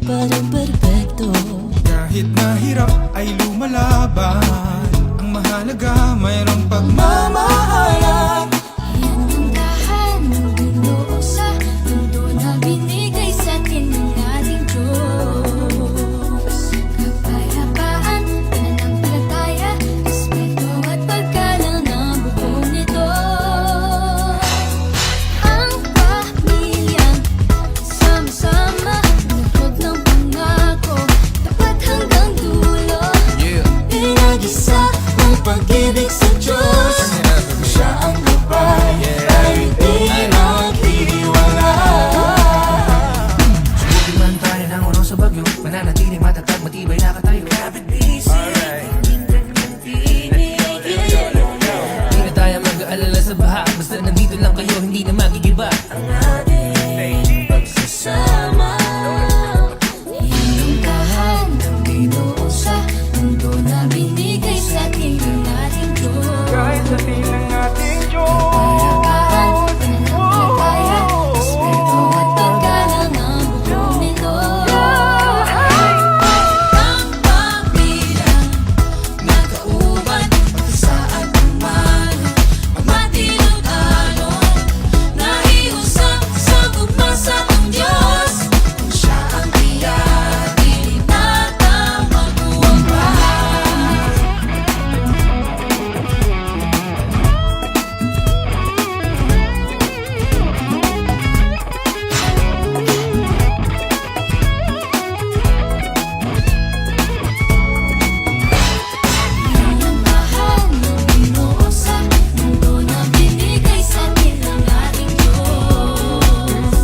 pa rin perpekto. Kahit mahirap ay lumalaban, ang mahalaga mayroong pagmamahalan. Yan ang dahan ng Ginoo sa mundo na binigay sa atin ng ating Diyos. Kapayapaan, pananampalataya, respeto at paggalang ng buong nito. Ang pamilyang sama-sama, nagtod ng pangako, tapat hanggang dulo. Pinag-isa ang pag-ibig sa Diyos. Siya ang gabay, tayo di maghiwalay. Subukin man tayo ng uno sa bagyo, mananatiling matatag, matibay na katayo. Kapit bisig, di na tayo mag-aalala sa baha, basta nandito lang kayo, hindi na magigiba ang ating pagsasama. Yan ang dahan ng Ginoo sa mundo na binigay sa atin ng ating Diyos. Kahit sa tilang ating Kapayapaan, pananampalataya, respeto at paggalang ng buong nito. Ang pamilyang nagkauban, mag-isa at umano, magmatilog alon, nahiusap sa gugma sa ating Diyos. Kung siya ang tiyak, di natin magbuwang. Yan ang dahan ng Ginoo sa mundo na binigay sa atin ng ating Diyos.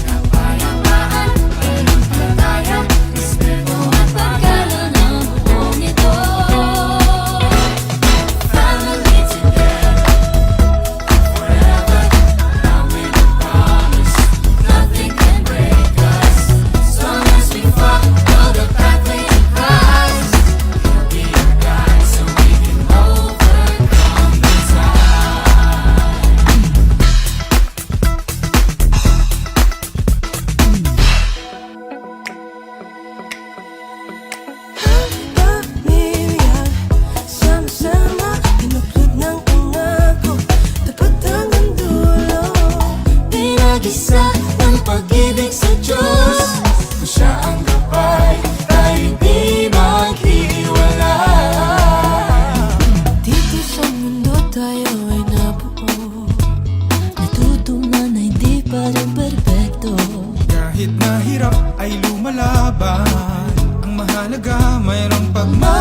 Kapayapaan, pananampalataya, respeto at paggalang ng buong nito. Family together forever, bound with a promise, nothing can break us. As long as we follow the pathway of Christ, He'll be our guide so we can overcome the pamilyang sama-sama, pinuklod ng pangako, tapat hanggang dulo. Pinag-isa ng pag-ibig sa Diyos. Kung siya ang gabay, tayo di maghiwalay. Dito sa mundo tayo ay nabuo, natutunan na hindi pa rin perpekto. Kahit mahirap ay lumalaban, ang mahalaga mayroong pagmamahalan.